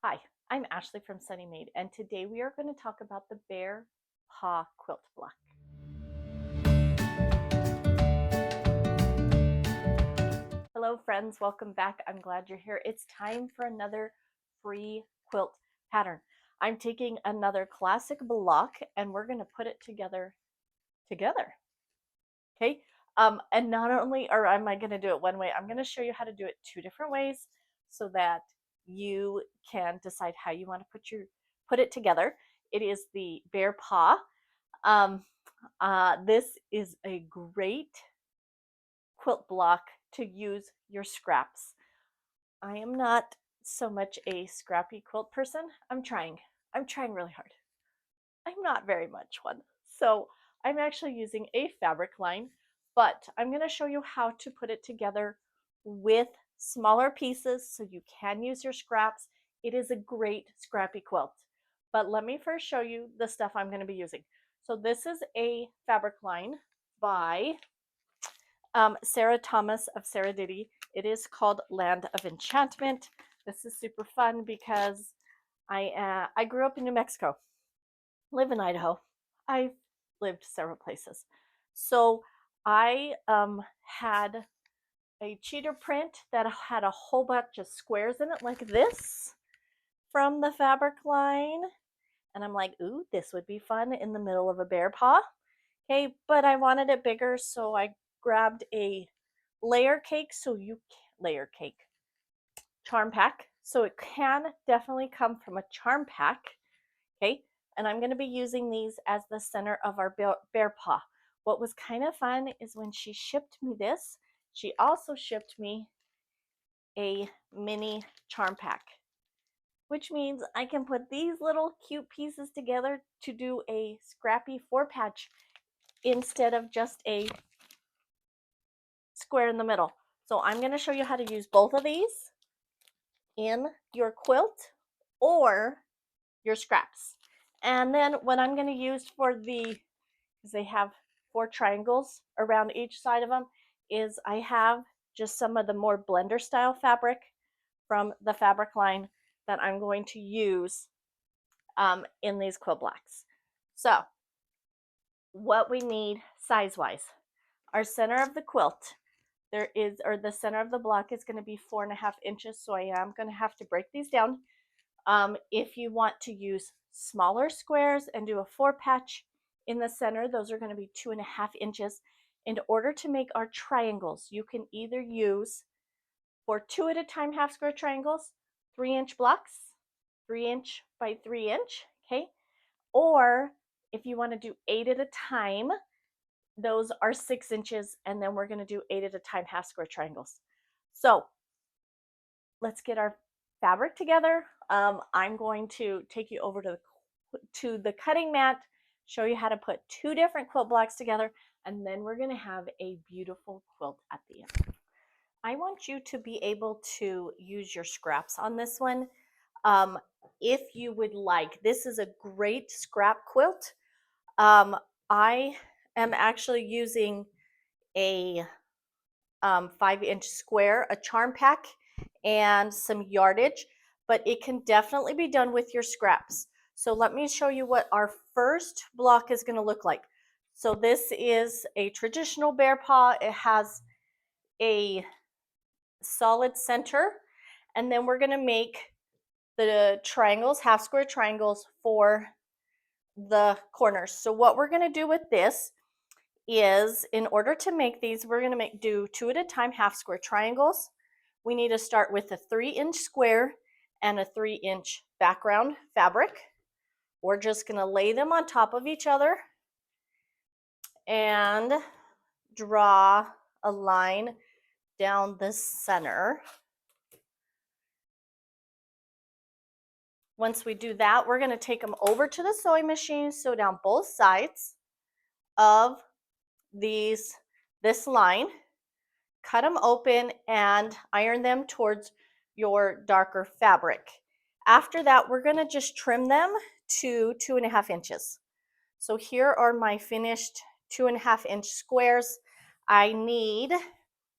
Hi, I'm Ashley from Sunny Maid, and today we are going to talk about the Bear Paw Quilt Block. Hello friends, welcome back. I'm glad you're here. It's time for another free quilt pattern. I'm taking another classic block and we're going to put it together. Okay? And not only am I going to do it one way, I'm going to show you how to do it two different ways so that you can decide how you want to put it together. It is the Bear Paw. This is a great quilt block to use your scraps. I am not so much a scrappy quilt person. I'm trying really hard. I'm not very much one. So I'm actually using a fabric line, but I'm going to show you how to put it together with smaller pieces so you can use your scraps. It is a great scrappy quilt. But let me first show you the stuff I'm going to be using. So this is a fabric line by Sarah Thomas of Sarah Diddy. It is called Land of Enchantment. This is super fun because I grew up in New Mexico, live in Idaho. I've lived several places. So I had a cheater print that had a whole bunch of squares in it like this from the fabric line. And I'm like, ooh, this would be fun in the middle of a bear paw. Okay, but I wanted it bigger, so I grabbed a layer cake, charm pack. So it can definitely come from a charm pack. Okay, and I'm going to be using these as the center of our bear paw. What was kind of fun is when she shipped me this, she also shipped me a mini charm pack, which means I can put these little cute pieces together to do a scrappy 4-patch instead of just a square in the middle. So I'm going to show you how to use both of these in your quilt or your scraps. And then what I'm going to use for because they have 4 triangles around each side of them, is I have just some of the more blender style fabric from the fabric line that I'm going to use in these quilt blocks. So what we need size wise, our center of the quilt, the center of the block is going to be 4.5 inches. So I am going to have to break these down. If you want to use smaller squares and do a 4-patch in the center, those are going to be 2.5 inches. In order to make our triangles, you can either use, for 2 at a time half square triangles, 3-inch blocks, 3-inch by 3-inch, okay? Or if you want to do 8 at a time, those are 6 inches, and then we're going to do 8 at a time half square triangles. So let's get our fabric together. I'm going to take you over to the cutting mat, show you how to put 2 different quilt blocks together, and then we're going to have a beautiful quilt at the end. I want you to be able to use your scraps on this one. If you would like, this is a great scrap quilt. I am actually using a 5-inch square, a charm pack, and some yardage, but it can definitely be done with your scraps. So let me show you what our first block is going to look like. So this is a traditional bear paw. It has a solid center, and then we're going to make the triangles, half square triangles for the corners. So what we're going to do with this is, in order to make these, we're going to do 2 at a time half square triangles. We need to start with a 3-inch square and a 3-inch background fabric. We're just going to lay them on top of each other and draw a line down the center. Once we do that, we're going to take them over to the sewing machine, sew down both sides of this line, cut them open, and iron them towards your darker fabric. After that, we're going to just trim them to 2.5 inches. So here are my finished 2.5 inch squares. I need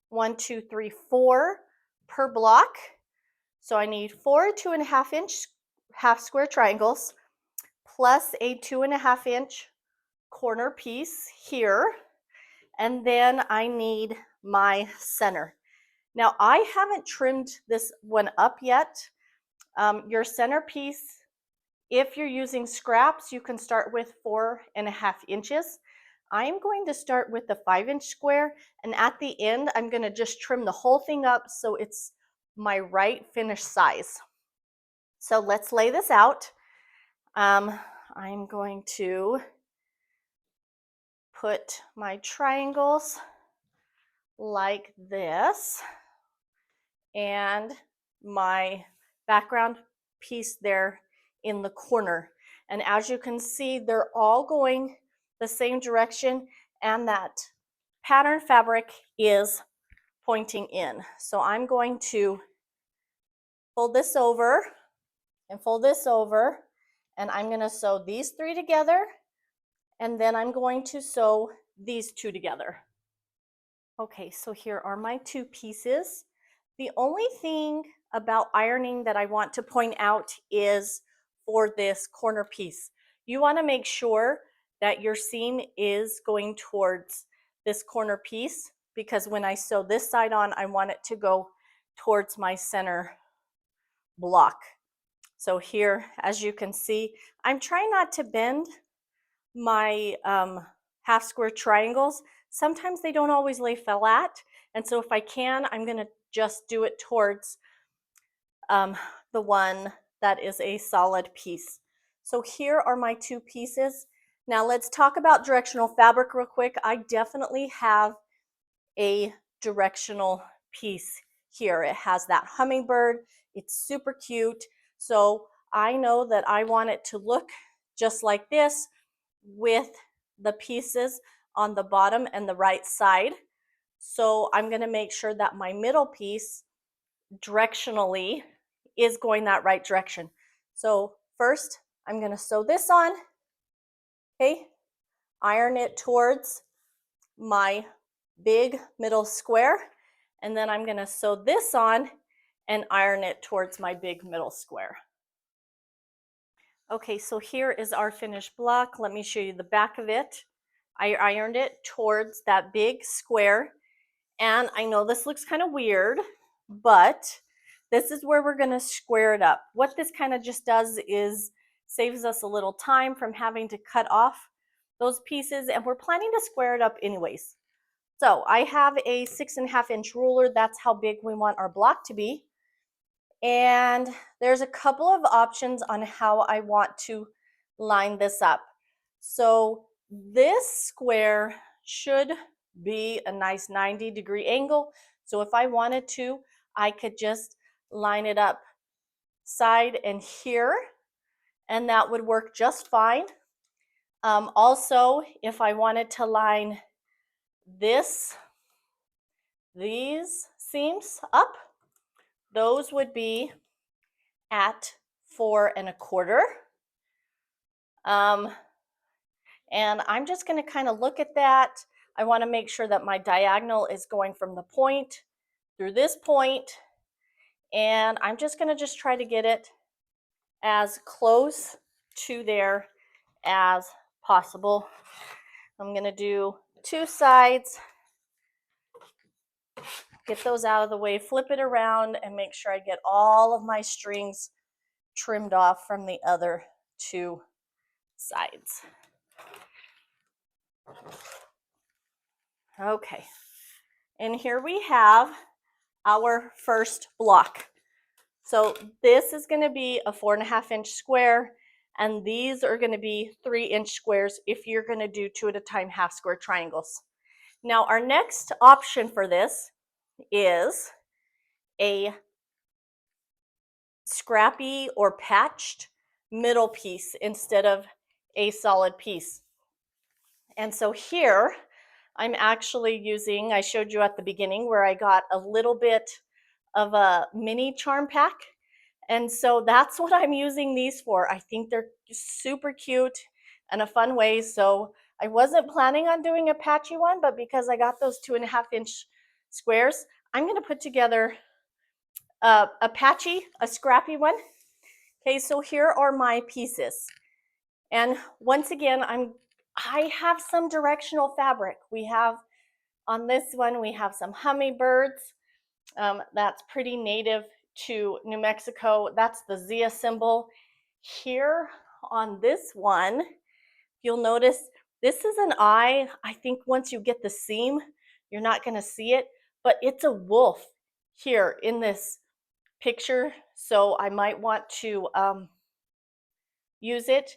1, 2, 3, 4 per block. So I need 4 2.5 inch half square triangles plus a 2.5-inch corner piece here. And then I need my center. Now I haven't trimmed this one up yet. Your centerpiece, if you're using scraps, you can start with 4.5 inches. I'm going to start with the 5-inch square, and at the end, I'm going to just trim the whole thing up so it's my right finished size. So let's lay this out. I'm going to put my triangles like this and my background piece there in the corner. And as you can see, they're all going the same direction, and that pattern fabric is pointing in. So I'm going to fold this over and fold this over, and I'm going to sew these 3 together, and then I'm going to sew these 2 together. Okay, so here are my 2 pieces. The only thing about ironing that I want to point out is for this corner piece. You want to make sure that your seam is going towards this corner piece, because when I sew this side on, I want it to go towards my center block. So here, as you can see, I'm trying not to bend my half square triangles. Sometimes they don't always lay flat, and so if I can, I'm going to just do it towards the one that is a solid piece. So here are my 2 pieces. Now let's talk about directional fabric real quick. I definitely have a directional piece here. It has that hummingbird. It's super cute. So I know that I want it to look just like this with the pieces on the bottom and the right side. So I'm going to make sure that my middle piece directionally is going that right direction. So first I'm going to sew this on, okay, iron it towards my big middle square, and then I'm going to sew this on and iron it towards my big middle square. Okay, so here is our finished block. Let me show you the back of it. I ironed it towards that big square, and I know this looks kind of weird, but this is where we're going to square it up. What this kind of just does is saves us a little time from having to cut off those pieces, and we're planning to square it up anyways. So I have a 6.5-inch ruler. That's how big we want our block to be. And there's a couple of options on how I want to line this up. So this square should be a nice 90-degree angle. So if I wanted to, I could just line it up side and here, and that would work just fine. Also, if I wanted to line these seams up, those would be at 4.25. And I'm just going to kind of look at that. I want to make sure that my diagonal is going from the point through this point, and I'm just going to try to get it as close to there as possible. I'm going to do 2 sides, get those out of the way, flip it around, and make sure I get all of my strings trimmed off from the other 2 sides. Okay, and here we have our first block. So this is going to be a 4.5-inch square, and these are going to be 3-inch squares if you're going to do 2 at a time half square triangles. Now our next option for this is a scrappy or patched middle piece instead of a solid piece. And so here I'm actually using, I showed you at the beginning where I got a little bit of a mini charm pack. And so that's what I'm using these for. I think they're super cute and a fun way. So I wasn't planning on doing a patchy one, but because I got those 2.5-inch squares, I'm going to put together a patchy, a scrappy one. Okay, so here are my pieces. And once again, I have some directional fabric. We have on this one, we have some hummingbirds. That's pretty native to New Mexico. That's the Zia symbol. Here on this one, you'll notice this is an eye. I think once you get the seam, you're not going to see it, but it's a wolf here in this picture. So I might want to use it.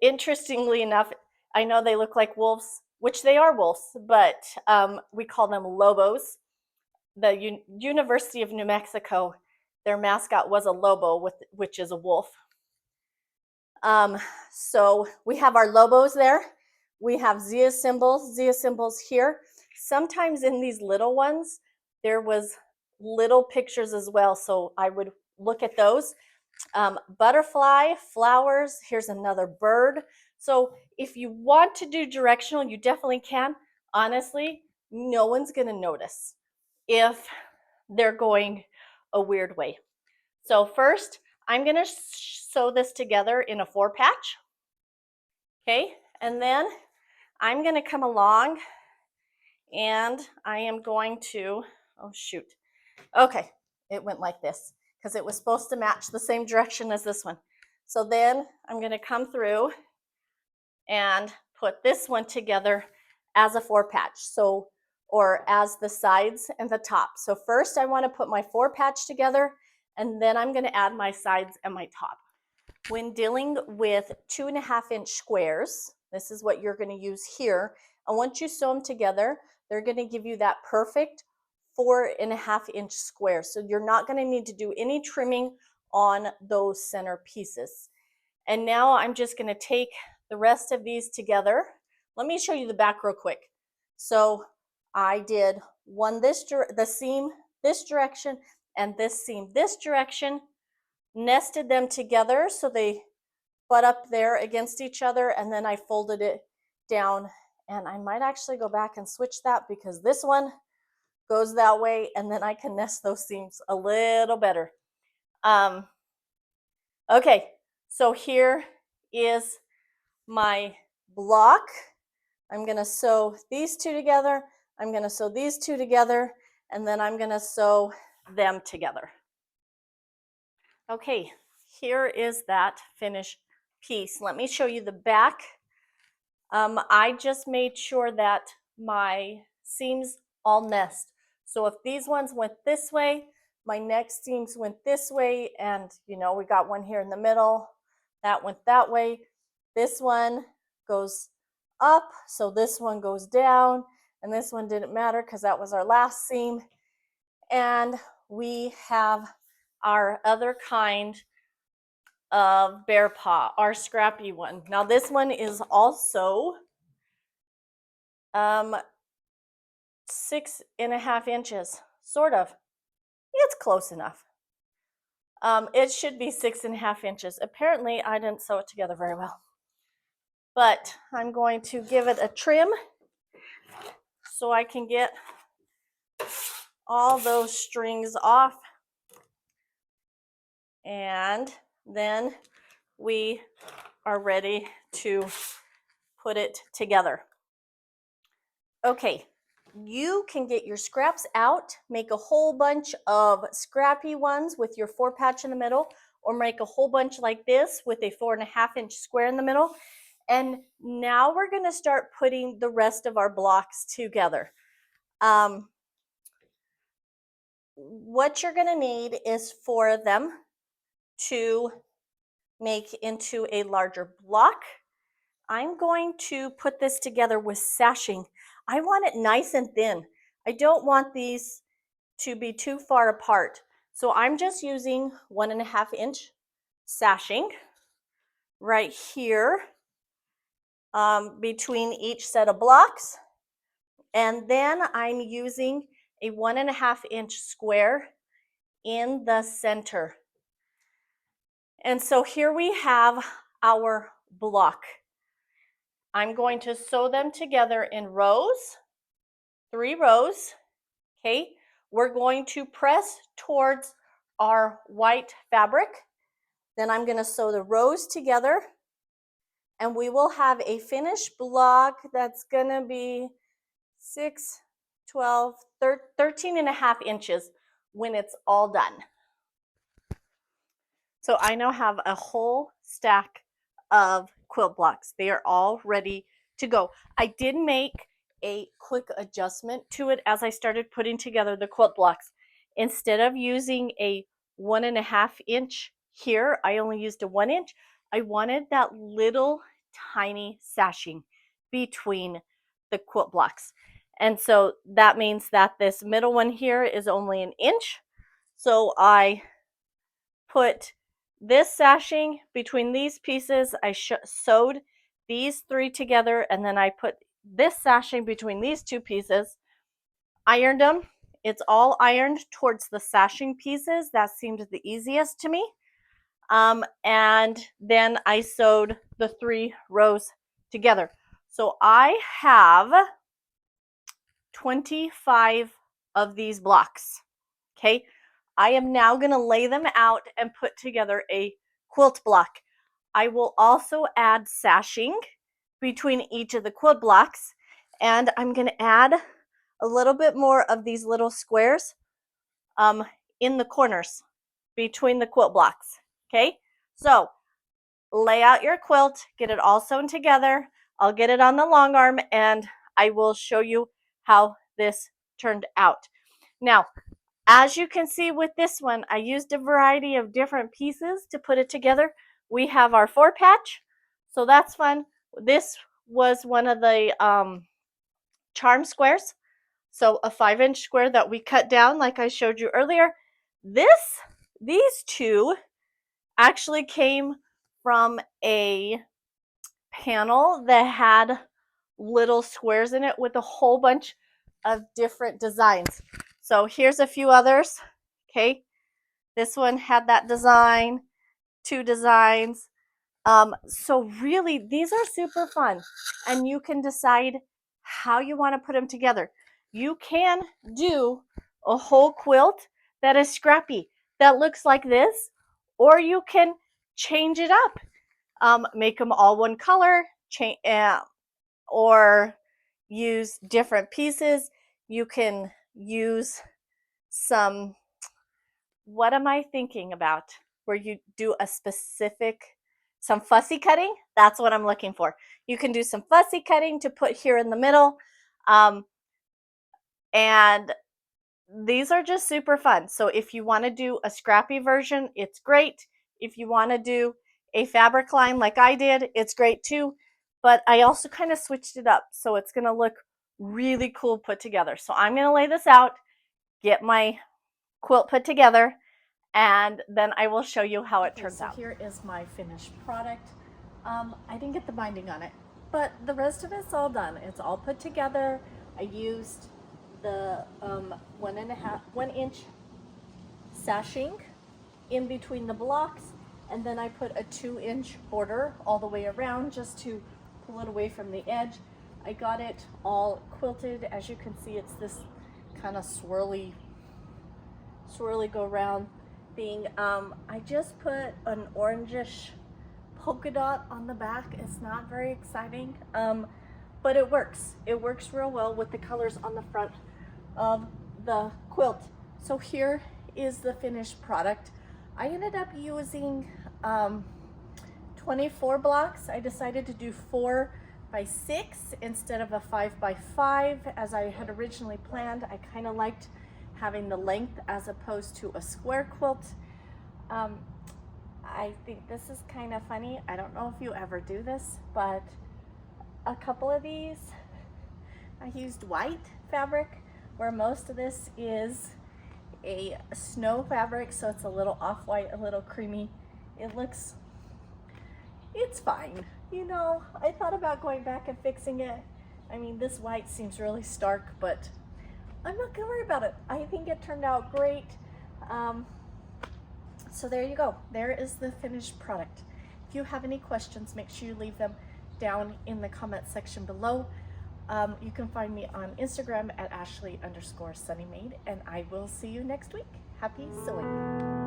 Interestingly enough, I know they look like wolves, which they are wolves, but we call them lobos. The University of New Mexico, their mascot was a lobo, which is a wolf. So we have our lobos there. We have Zia symbols here. Sometimes in these little ones, there was little pictures as well, so I would look at those. Butterfly, flowers, here's another bird. So if you want to do directional, you definitely can. Honestly, no one's gonna notice if they're going a weird way. So first, I'm gonna sew this together in a 4-patch, okay? And then I'm gonna come along and I am going to, oh shoot. Okay, it went like this because it was supposed to match the same direction as this one. So then I'm gonna come through and put this one together as a 4-patch. So, or as the sides and the top. So first I wanna put my 4-patch together and then I'm gonna add my sides and my top. When dealing with 2.5-inch squares, this is what you're gonna use here. And once you sew them together, they're gonna give you that perfect 4.5-inch square. So you're not gonna need to do any trimming on those center pieces. And now I'm just gonna take the rest of these together. Let me show you the back real quick. So I did the seam this direction and this seam this direction, nested them together so they butt up there against each other, and then I folded it down. And I might actually go back and switch that because this one goes that way, and then I can nest those seams a little better. Okay, so here is my block. I'm gonna sew these two together, I'm gonna sew these two together, and then I'm gonna sew them together. Okay, here is that finished piece. Let me show you the back. I just made sure that my seams all nest. So if these ones went this way, my next seams went this way, and you know, we got one here in the middle, that went that way. This one goes up, so this one goes down, and this one didn't matter because that was our last seam. And we have our other kind of bear paw, our scrappy one. Now this one is also 6.5 inches, sort of. It's close enough. It should be 6.5 inches. Apparently I didn't sew it together very well, but I'm going to give it a trim so I can get all those strings off, and then we are ready to put it together. Okay, you can get your scraps out, make a whole bunch of scrappy ones with your 4-patch in the middle, or make a whole bunch like this with a 4.5-inch square in the middle. And now we're gonna start putting the rest of our blocks together. What you're gonna need is 4 of them to make into a larger block. I'm going to put this together with sashing. I want it nice and thin. I don't want these to be too far apart. So I'm just using 1.5-inch sashing right here between each set of blocks. And then I'm using a 1.5-inch square in the center. And so here we have our block. I'm going to sew them together in rows, 3 rows, okay? We're going to press towards our white fabric. Then I'm going to sew the rows together, and we will have a finished block that's going to be 6, 12, 13 and a half inches when it's all done. So I now have a whole stack of quilt blocks. They are all ready to go. I did make a quick adjustment to it as I started putting together the quilt blocks. Instead of using a 1.5 inch here, I only used a 1 inch. I wanted that little tiny sashing between the quilt blocks. And so that means that this middle one here is only 1 inch. So I put this sashing between these pieces. I sewed these 3 together, and then I put this sashing between these 2 pieces, ironed them. It's all ironed towards the sashing pieces. That seemed the easiest to me. And then I sewed the 3 rows together. So I have 25 of these blocks. Okay. I am now going to lay them out and put together a quilt block. I will also add sashing between each of the quilt blocks, and I'm going to add a little bit more of these little squares in the corners between the quilt blocks. Okay, so lay out your quilt, get it all sewn together. I'll get it on the long arm, and I will show you how this turned out. Now, as you can see with this one, I used a variety of different pieces to put it together. We have our 4 patch, so that's fun. This was one of the charm squares, so a 5-inch square that we cut down like I showed you earlier. These 2 actually came from a panel that had little squares in it with a whole bunch of different designs. So here's a few others. Okay, this one had that design, 2 designs. So really, these are super fun, and you can decide how you want to put them together. You can do a whole quilt that is scrappy, that looks like this, or you can change it up, make them all one color, or use different pieces. You can use some, what am I thinking about? Where you do a specific, some fussy cutting. That's what I'm looking for. You can do some fussy cutting to put here in the middle. And these are just super fun. So if you want to do a scrappy version, it's great. If you want to do a fabric line like I did, it's great too. But I also kind of switched it up, so it's going to look really cool put together. So I'm going to lay this out, get my quilt put together, and then I will show you how it turns out. Here is my finished product. I didn't get the binding on it, but the rest of it's all done. It's all put together. I used the 1 inch sashing in between the blocks, and then I put a 2-inch border all the way around just to pull it away from the edge. I got it all quilted. As you can see, it's this kind of swirly go round thing. I just put an orangish polka dot on the back. It's not very exciting, but it works. It works real well with the colors on the front of the quilt. So here is the finished product. I ended up using 24 blocks. I decided to do 4 by 6 instead of a 5 by 5 as I had originally planned. I kind of liked having the length as opposed to a square quilt. I think this is kind of funny. I don't know if you ever do this, but a couple of these, I used white fabric where most of this is a snow fabric, so it's a little off-white, a little creamy. It's fine. You know, I thought about going back and fixing it. I mean, this white seems really stark, but I'm not gonna worry about it. I think it turned out great. So there you go. There is the finished product. If you have any questions, make sure you leave them down in the comment section below. You can find me on Instagram at Ashley_SunnyMade, and I will see you next week. Happy sewing.